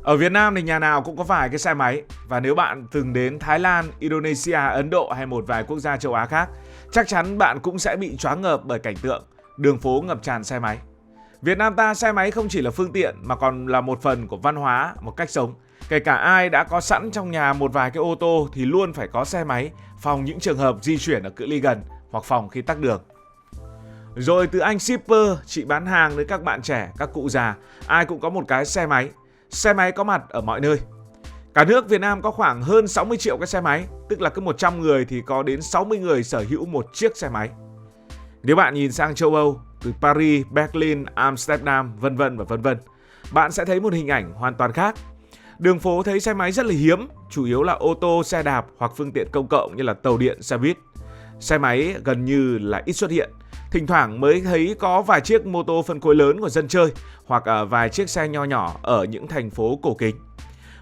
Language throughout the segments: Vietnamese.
Ở Việt Nam thì nhà nào cũng có vài cái xe máy. Và nếu bạn từng đến Thái Lan, Indonesia, Ấn Độ hay một vài quốc gia châu Á khác, chắc chắn bạn cũng sẽ bị choáng ngợp bởi cảnh tượng đường phố ngập tràn xe máy. Việt Nam ta, xe máy không chỉ là phương tiện mà còn là một phần của văn hóa, một cách sống. Kể cả ai đã có sẵn trong nhà một vài cái ô tô thì luôn phải có xe máy, phòng những trường hợp di chuyển ở cự ly gần hoặc phòng khi tắc đường. Rồi từ anh shipper, chị bán hàng đến các bạn trẻ, các cụ già, ai cũng có một cái xe máy. Xe máy có mặt ở mọi nơi. Cả nước Việt Nam có khoảng hơn 60 triệu cái xe máy, tức là cứ 100 người thì có đến 60 người sở hữu một chiếc xe máy. Nếu bạn nhìn sang châu Âu, từ Paris, Berlin, Amsterdam, vân vân, bạn sẽ thấy một hình ảnh hoàn toàn khác. Đường phố thấy xe máy rất là hiếm, chủ yếu là ô tô, xe đạp hoặc phương tiện công cộng như là tàu điện, xe buýt. Xe máy gần như là ít xuất hiện. Thỉnh thoảng mới thấy có vài chiếc mô tô phân khối lớn của dân chơi hoặc vài chiếc xe nho nhỏ ở những thành phố cổ kính.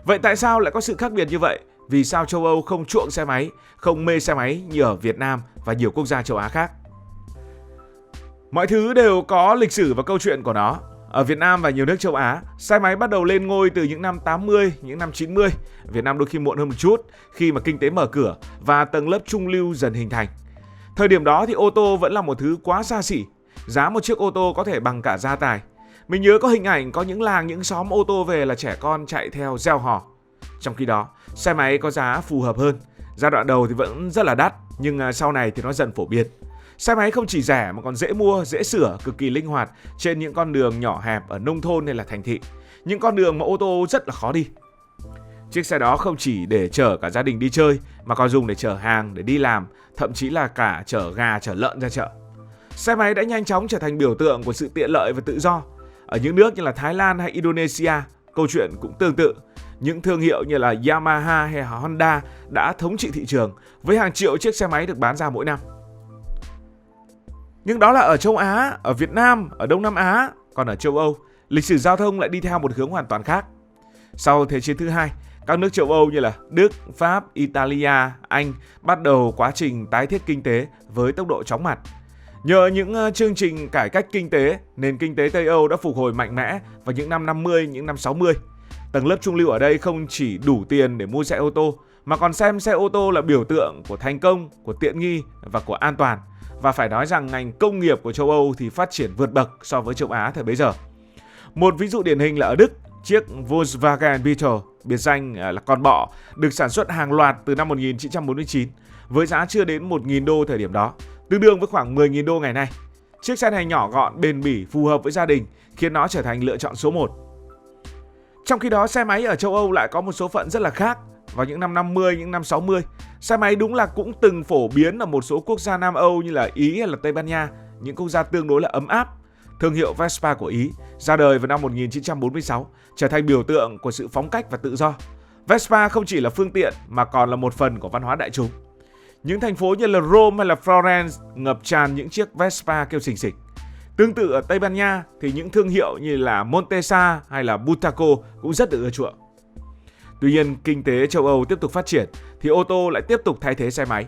Vậy tại sao lại có sự khác biệt như vậy? Vì sao châu Âu không chuộng xe máy, không mê xe máy như ở Việt Nam và nhiều quốc gia châu Á khác? Mọi thứ đều có lịch sử và câu chuyện của nó. Ở Việt Nam và nhiều nước châu Á, xe máy bắt đầu lên ngôi từ những năm 80, những năm 90. Việt Nam đôi khi muộn hơn một chút khi mà kinh tế mở cửa và tầng lớp trung lưu dần hình thành. Thời điểm đó thì ô tô vẫn là một thứ quá xa xỉ. Giá một chiếc ô tô có thể bằng cả gia tài. Mình nhớ có hình ảnh có những làng, những xóm ô tô về là trẻ con chạy theo reo hò. Trong khi đó, xe máy có giá phù hợp hơn. Giai đoạn đầu thì vẫn rất là đắt, nhưng sau này thì nó dần phổ biến. Xe máy không chỉ rẻ mà còn dễ mua, dễ sửa, cực kỳ linh hoạt trên những con đường nhỏ hẹp ở nông thôn hay là thành thị. Những con đường mà ô tô rất là khó đi. Chiếc xe đó không chỉ để chở cả gia đình đi chơi mà còn dùng để chở hàng, để đi làm, thậm chí là cả chở gà, chở lợn ra chợ. Xe máy đã nhanh chóng trở thành biểu tượng của sự tiện lợi và tự do. Ở những nước như là Thái Lan hay Indonesia, câu chuyện cũng tương tự. Những thương hiệu như là Yamaha hay Honda đã thống trị thị trường với hàng triệu chiếc xe máy được bán ra mỗi năm. Nhưng đó là ở châu Á, ở Việt Nam, ở Đông Nam Á. Còn ở châu Âu, lịch sử giao thông lại đi theo một hướng hoàn toàn khác. Sau Thế chiến thứ hai, các nước châu Âu như là Đức, Pháp, Italia, Anh bắt đầu quá trình tái thiết kinh tế với tốc độ chóng mặt. Nhờ những chương trình cải cách kinh tế, nền kinh tế Tây Âu đã phục hồi mạnh mẽ vào những năm 50, những năm 60. Tầng lớp trung lưu ở đây không chỉ đủ tiền để mua xe ô tô, mà còn xem xe ô tô là biểu tượng của thành công, của tiện nghi và của an toàn. Và phải nói rằng ngành công nghiệp của châu Âu thì phát triển vượt bậc so với châu Á thời bấy giờ. Một ví dụ điển hình là ở Đức, chiếc Volkswagen Beetle, biệt danh là con bọ, được sản xuất hàng loạt từ năm 1949 với giá chưa đến 1.000 đô thời điểm đó, tương đương với khoảng 10.000 đô ngày nay. Chiếc xe này nhỏ gọn, bền bỉ, phù hợp với gia đình, khiến nó trở thành lựa chọn số 1. Trong khi đó, xe máy ở châu Âu lại có một số phận rất là khác. Vào những năm 50, những năm 60, xe máy đúng là cũng từng phổ biến ở một số quốc gia Nam Âu như là Ý hay là Tây Ban Nha, những quốc gia tương đối là ấm áp. Thương hiệu Vespa của Ý ra đời vào năm 1946, trở thành biểu tượng của sự phóng cách và tự do. Vespa không chỉ là phương tiện mà còn là một phần của văn hóa đại chúng. Những thành phố như là Rome hay là Florence ngập tràn những chiếc Vespa kêu xình xịch. Tương tự ở Tây Ban Nha thì những thương hiệu như là Montesa hay là Butaco cũng rất được ưa chuộng. Tuy nhiên, kinh tế châu Âu tiếp tục phát triển thì ô tô lại tiếp tục thay thế xe máy.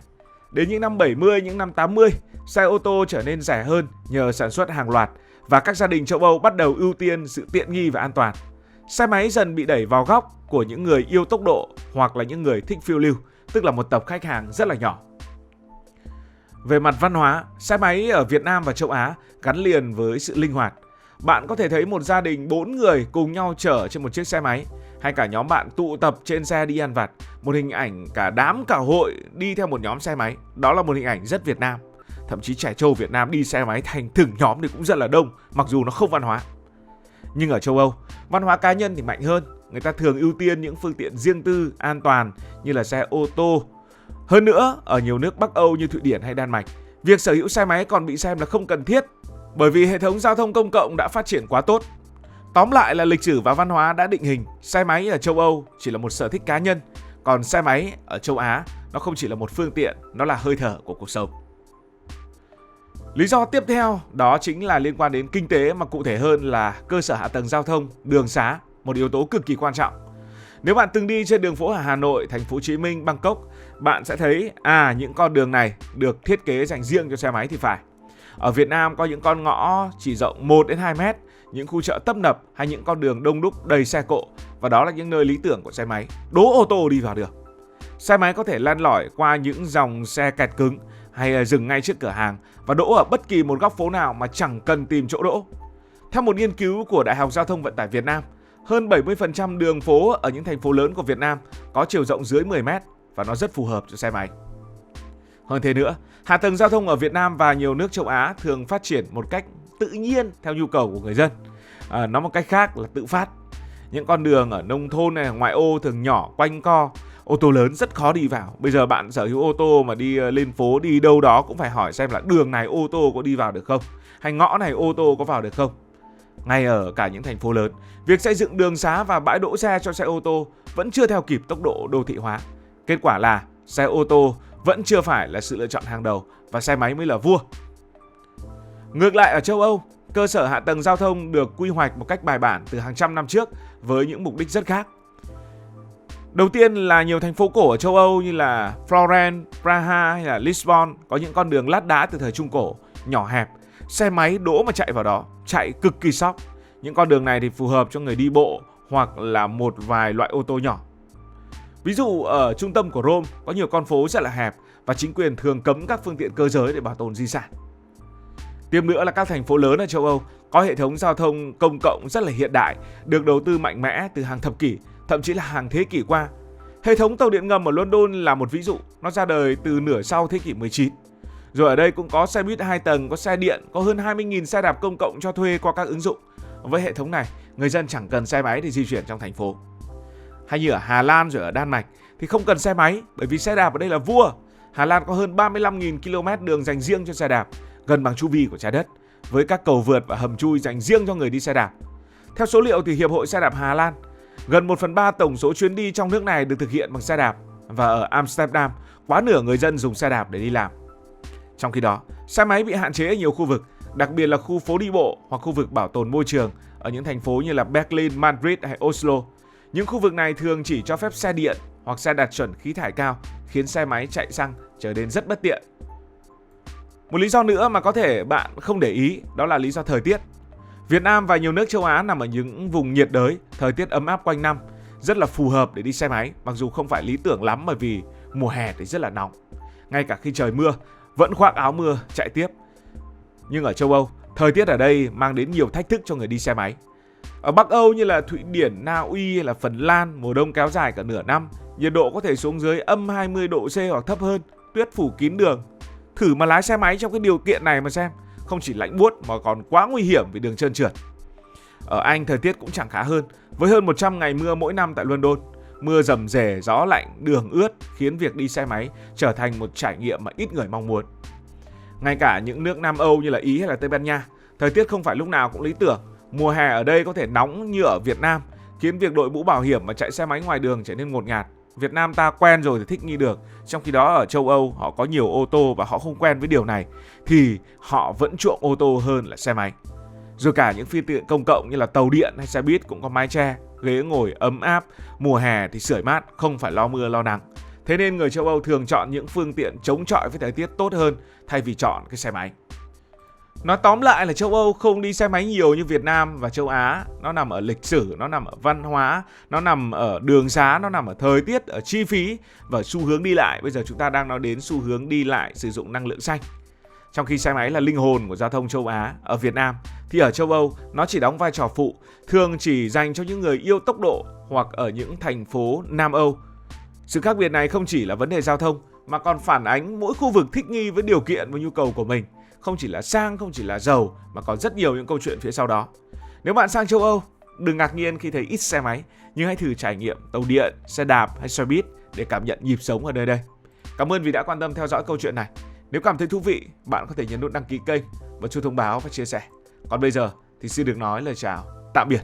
Đến những năm 70, những năm 80, xe ô tô trở nên rẻ hơn nhờ sản xuất hàng loạt và các gia đình châu Âu bắt đầu ưu tiên sự tiện nghi và an toàn. Xe máy dần bị đẩy vào góc của những người yêu tốc độ hoặc là những người thích phiêu lưu, tức là một tập khách hàng rất là nhỏ. Về mặt văn hóa, xe máy ở Việt Nam và châu Á gắn liền với sự linh hoạt. Bạn có thể thấy một gia đình 4 người cùng nhau chở trên một chiếc xe máy, hay cả nhóm bạn tụ tập trên xe đi ăn vặt, một hình ảnh cả đám cả hội đi theo một nhóm xe máy. Đó là một hình ảnh rất Việt Nam. Thậm chí trẻ trâu Việt Nam đi xe máy thành từng nhóm thì cũng rất là đông, mặc dù nó không văn hóa. Nhưng ở châu Âu, văn hóa cá nhân thì mạnh hơn. Người ta thường ưu tiên những phương tiện riêng tư, an toàn như là xe ô tô. Hơn nữa, ở nhiều nước Bắc Âu như Thụy Điển hay Đan Mạch, việc sở hữu xe máy còn bị xem là không cần thiết bởi vì hệ thống giao thông công cộng đã phát triển quá tốt. Tóm lại là lịch sử và văn hóa đã định hình xe máy ở châu Âu chỉ là một sở thích cá nhân, còn xe máy ở châu Á nó không chỉ là một phương tiện, nó là hơi thở của cuộc sống. Lý do tiếp theo đó chính là liên quan đến kinh tế, mà cụ thể hơn là cơ sở hạ tầng giao thông, đường xá, một yếu tố cực kỳ quan trọng. Nếu bạn từng đi trên đường phố ở Hà Nội, thành phố Hồ Chí Minh, Bangkok, bạn sẽ thấy những con đường này được thiết kế dành riêng cho xe máy thì phải. Ở Việt Nam có những con ngõ chỉ rộng 1 đến 2 mét những khu chợ tấp nập hay những con đường đông đúc đầy xe cộ, và đó là những nơi lý tưởng của xe máy. Đỗ ô tô đi vào được. Xe máy có thể len lỏi qua những dòng xe kẹt cứng hay dừng ngay trước cửa hàng và đỗ ở bất kỳ một góc phố nào mà chẳng cần tìm chỗ đỗ. Theo một nghiên cứu của Đại học Giao thông Vận tải Việt Nam, hơn 70% đường phố ở những thành phố lớn của Việt Nam có chiều rộng dưới 10 mét và nó rất phù hợp cho xe máy. Hơn thế nữa, hạ tầng giao thông ở Việt Nam và nhiều nước châu Á thường phát triển một cách tự nhiên theo nhu cầu của người dân. Nói một cách khác là tự phát. Những con đường ở nông thôn này, ngoại ô thường nhỏ, quanh co, ô tô lớn rất khó đi vào. Bây giờ bạn sở hữu ô tô mà đi lên phố, đi đâu đó cũng phải hỏi xem là đường này ô tô có đi vào được không, hay ngõ này ô tô có vào được không. Ngay ở cả những thành phố lớn, việc xây dựng đường xá và bãi đỗ xe cho xe ô tô vẫn chưa theo kịp tốc độ đô thị hóa. Kết quả là xe ô tô vẫn chưa phải là sự lựa chọn hàng đầu và xe máy mới là vua. Ngược lại ở châu Âu, cơ sở hạ tầng giao thông được quy hoạch một cách bài bản từ hàng trăm năm trước với những mục đích rất khác. Đầu tiên là nhiều thành phố cổ ở châu Âu như là Florence, Praha hay là Lisbon có những con đường lát đá từ thời Trung Cổ, nhỏ hẹp, xe máy đỗ mà chạy vào đó, chạy cực kỳ sóc. Những con đường này thì phù hợp cho người đi bộ hoặc là một vài loại ô tô nhỏ. Ví dụ ở trung tâm của Rome có nhiều con phố rất là hẹp và chính quyền thường cấm các phương tiện cơ giới để bảo tồn di sản. Tiếp nữa là các thành phố lớn ở châu Âu có hệ thống giao thông công cộng rất là hiện đại, được đầu tư mạnh mẽ từ hàng thập kỷ, thậm chí là hàng thế kỷ qua. Hệ thống tàu điện ngầm ở London là một ví dụ, nó ra đời từ nửa sau thế kỷ 19. Rồi ở đây cũng có xe buýt 2 tầng, có xe điện, có hơn 20.000 xe đạp công cộng cho thuê qua các ứng dụng. Với hệ thống này, người dân chẳng cần xe máy để di chuyển trong thành phố. Hay như ở Hà Lan rồi ở Đan Mạch thì không cần xe máy bởi vì xe đạp ở đây là vua. Hà Lan có hơn 35.000 km đường dành riêng cho xe đạp, gần bằng chu vi của trái đất, với các cầu vượt và hầm chui dành riêng cho người đi xe đạp. Theo số liệu từ Hiệp hội Xe đạp Hà Lan, gần 1/3 tổng số chuyến đi trong nước này được thực hiện bằng xe đạp, và ở Amsterdam, quá nửa người dân dùng xe đạp để đi làm. Trong khi đó, xe máy bị hạn chế ở nhiều khu vực, đặc biệt là khu phố đi bộ hoặc khu vực bảo tồn môi trường ở những thành phố như là Berlin, Madrid hay Oslo. Những khu vực này thường chỉ cho phép xe điện hoặc xe đạt chuẩn khí thải cao, khiến xe máy chạy xăng trở nên rất bất tiện. Một lý do nữa mà có thể bạn không để ý đó là lý do thời tiết. Việt Nam và nhiều nước châu Á nằm ở những vùng nhiệt đới, thời tiết ấm áp quanh năm, rất là phù hợp để đi xe máy, mặc dù không phải lý tưởng lắm bởi vì mùa hè thì rất là nóng. Ngay cả khi trời mưa, vẫn khoác áo mưa chạy tiếp. Nhưng ở châu Âu, thời tiết ở đây mang đến nhiều thách thức cho người đi xe máy. Ở Bắc Âu như là Thụy Điển, Na Uy hay là Phần Lan, mùa đông kéo dài cả nửa năm, nhiệt độ có thể xuống dưới âm 20 độ C hoặc thấp hơn, tuyết phủ kín đường. Thử mà lái xe máy trong cái điều kiện này mà xem, không chỉ lạnh buốt mà còn quá nguy hiểm vì đường trơn trượt. Ở Anh thời tiết cũng chẳng khá hơn, với hơn 100 ngày mưa mỗi năm tại London. Mưa rầm rề, gió lạnh, đường ướt khiến việc đi xe máy trở thành một trải nghiệm mà ít người mong muốn. Ngay cả những nước Nam Âu như là Ý hay là Tây Ban Nha, thời tiết không phải lúc nào cũng lý tưởng. Mùa hè ở đây có thể nóng như ở Việt Nam, khiến việc đội mũ bảo hiểm mà chạy xe máy ngoài đường trở nên ngột ngạt. Việt Nam ta quen rồi thì thích nghi được, trong khi đó ở châu Âu họ có nhiều ô tô và họ không quen với điều này, thì họ vẫn chuộng ô tô hơn là xe máy. Rồi cả những phương tiện công cộng như là tàu điện hay xe buýt cũng có mái che, ghế ngồi ấm áp, mùa hè thì sưởi mát, không phải lo mưa lo nắng. Thế nên người châu Âu thường chọn những phương tiện chống chọi với thời tiết tốt hơn thay vì chọn cái xe máy. Nói tóm lại là châu Âu không đi xe máy nhiều như Việt Nam và châu Á. Nó nằm ở lịch sử, nó nằm ở văn hóa, nó nằm ở đường xá, nó nằm ở thời tiết, ở chi phí và xu hướng đi lại. Bây giờ chúng ta đang nói đến xu hướng đi lại sử dụng năng lượng xanh. Trong khi xe máy là linh hồn của giao thông châu Á, ở Việt Nam thì ở châu Âu nó chỉ đóng vai trò phụ, thường chỉ dành cho những người yêu tốc độ hoặc ở những thành phố Nam Âu. Sự khác biệt này không chỉ là vấn đề giao thông mà còn phản ánh mỗi khu vực thích nghi với điều kiện và nhu cầu của mình. Không chỉ là sang, không chỉ là giàu mà còn rất nhiều những câu chuyện phía sau đó. Nếu bạn sang châu Âu, đừng ngạc nhiên khi thấy ít xe máy, nhưng hãy thử trải nghiệm tàu điện, xe đạp hay xe buýt để cảm nhận nhịp sống ở nơi đây. Cảm ơn vì đã quan tâm theo dõi câu chuyện này. Nếu cảm thấy thú vị, bạn có thể nhấn nút đăng ký kênh và chuông thông báo và chia sẻ. Còn bây giờ thì xin được nói lời chào, tạm biệt.